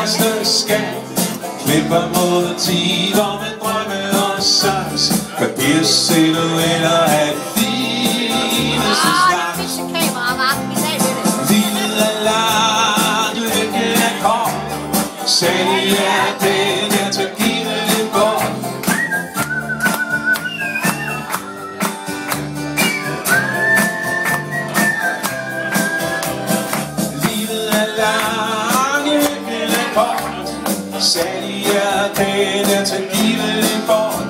næste skat. Klipper motiv om en drømme og saks. Papirsilhuetter af det fineste slags. Livet er langt, lykken er kort. Særlig er det, der tager givet det bort. Livet er langt, lykken er kort. Særlig er det, der tager givet det bort.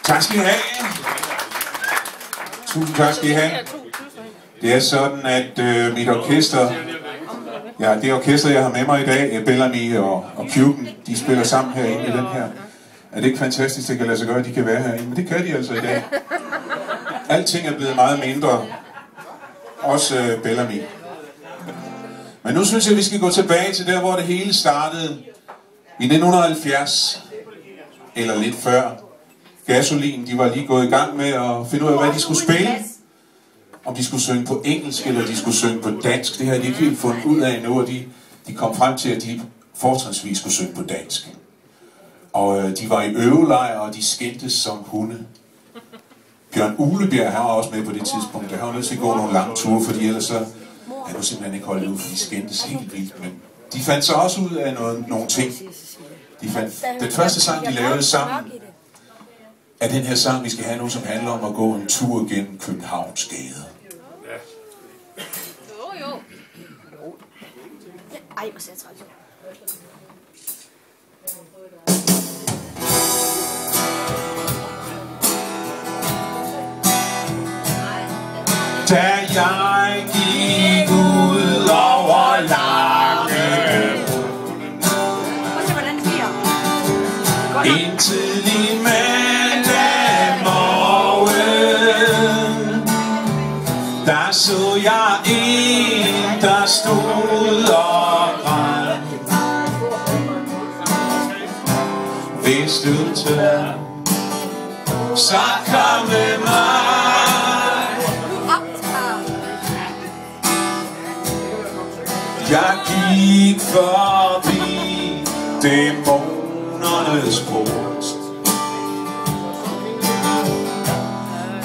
Tak skal I have. Tusind tak skal I have. Det er sådan, at mit orkester, ja, det orkester, jeg har med mig i dag, Bellamy og Cuban, de spiller sammen herinde i den her. Er det ikke fantastisk, det kan lade sig gøre, at de kan være herinde? Men det kan de altså i dag. Alting er blevet meget mindre. Også Bellamy. Men nu synes jeg, vi skal gå tilbage til der, hvor det hele startede. I 1970, eller lidt før. Gasolin, de var lige gået i gang med at finde ud af, hvad de skulle spille. Om de skulle synge på engelsk, eller de skulle synge på dansk. Det har de ikke helt fundet ud af nu, og de kom frem til, at de fortrinsvis skulle synge på dansk. Og de var i øvelejr, og de skændtes som hunde. Bjørn Ulebjerg, han var også med på det tidspunkt. Der var nødt til at gå nogle lange ture, fordi ellers så han kunne simpelthen ikke holde ud, for de skændtes helt vildt. Men de fandt så også ud af nogle ting. Den første sang, de lavede sammen, er den her sang, vi skal have nu, som handler om at gå en tur gennem Københavns gade. Jo. Ej, hvor ser jeg træt. Da jeg gik ud over Lange, en tidlig mandag morgen, der så jeg en, der stod og græd. Hvis du tør, så kom med mig. Jeg gik forbi dæmonernes port,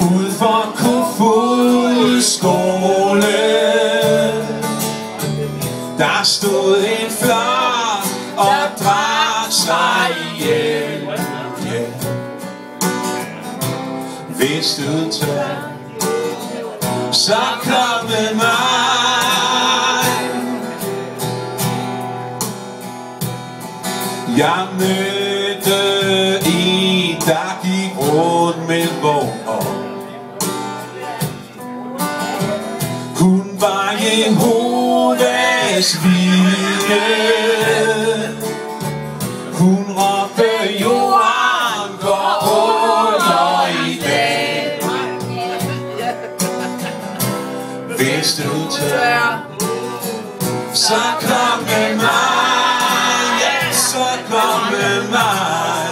ud for Kofoeds skole. Der stod en flok og drak sig ihjel. Hvis du tør, så kom med mig. Jeg mødte en, der gik rundt med vogn op. Hun var Jehovas vidne. Hun råbte, jorden går under i dag. Hvis du tør, så kom med mig. Kom med mig.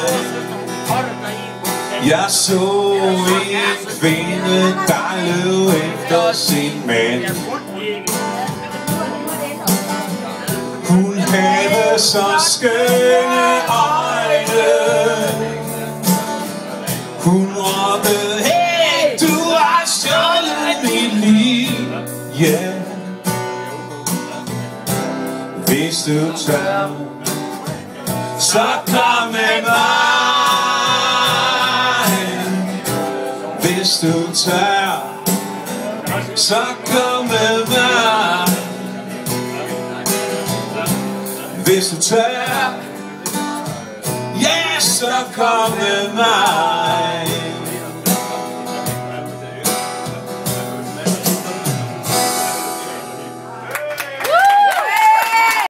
Jeg så en kvinde, der løb efter sin mand. Hun havde så skønne øjne. Hun råbte, hey, du har stjålet mit liv. Yeah. Hvis du tør, så kom med mig. Hvis du tør, så kom med mig. Hvis du tør, ja, så kom med mig.